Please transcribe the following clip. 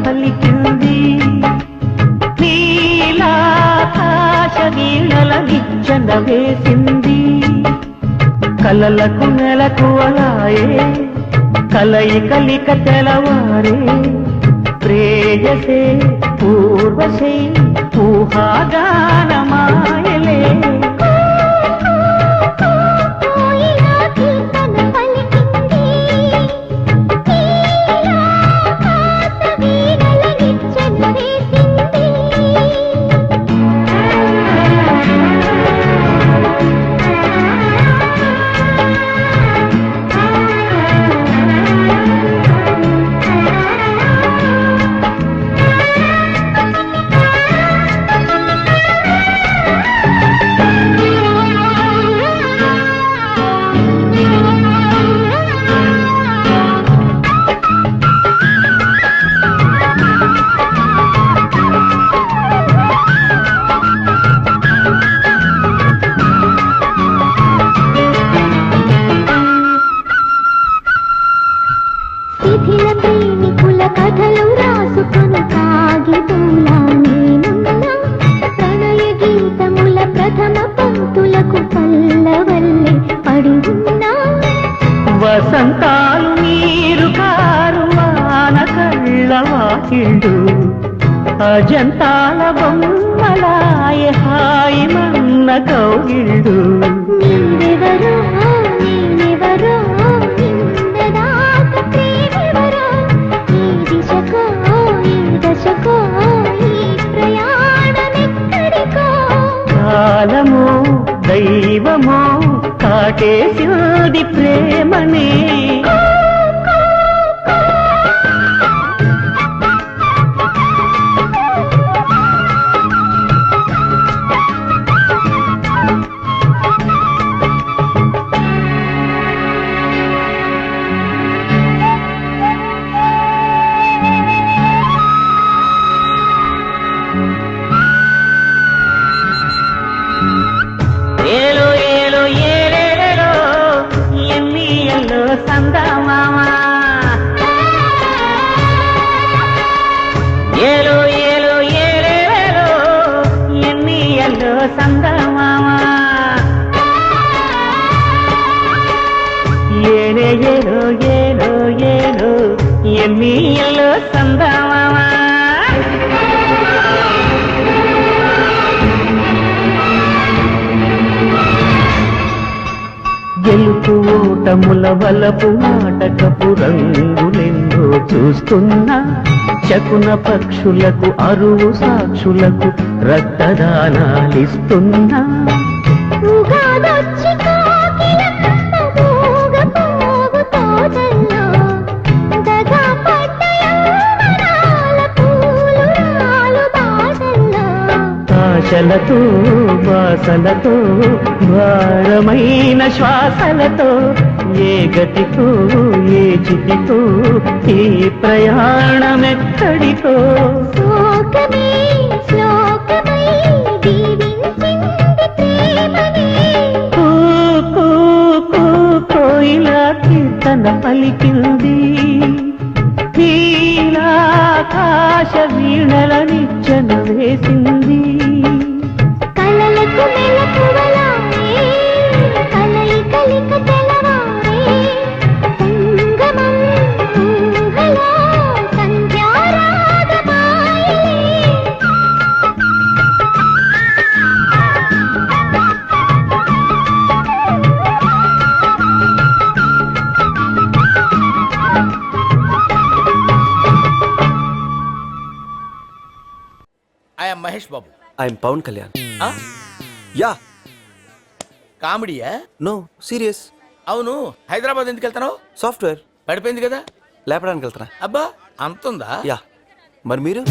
పలికింది నీలాకాశ వీణల నిచ్చెన వేసింది కలలకు మెలకువలాయే కలయికలిక తెలవారే ప్రేయసే పూర్వశే ఊహాగానమాయలే వసంతాలు నీరు కారు వాన కళ్ళవాకిళ్ళు అజంతాల బొమ్మలాయ హాయి మన్న కౌగిళ్ళు కాలమో దైవమో కాటేసింది ప్రేమనే గెలుపు ఓటముల వలపు నాటకపు రంగులెన్నో చూస్తున్నా చకున పక్షులకు అరువు సాక్షులకు రక్తదానాలిస్తున్నా ఆశలతో వాసలతో భారమైన శ్వాసలతో ఏ గతితో ఏ చితితో ఈ ప్రయాణమెక్కడితో కోయిలా కీర్తన పలికింది నీలాకాశ వీణల నిచ్చెన వేసింది కలలకు మెలకువలాయే కలయికలిక తెలవారే సంగమం ఊహలో సంధ్యారాగమాయలే I am Mahesh Babu. I am Pawan Kalyan. Yeah. కామెడీయా? No, serious. అవును, హైదరాబాద్ ఎందుకు వెళ్తున్నావు? సాఫ్ట్వేర్ పడిపోయింది కదా, లేపడానికి వెళ్తున్నా. అబ్బా అంతుందా? యా, మరి మీరు?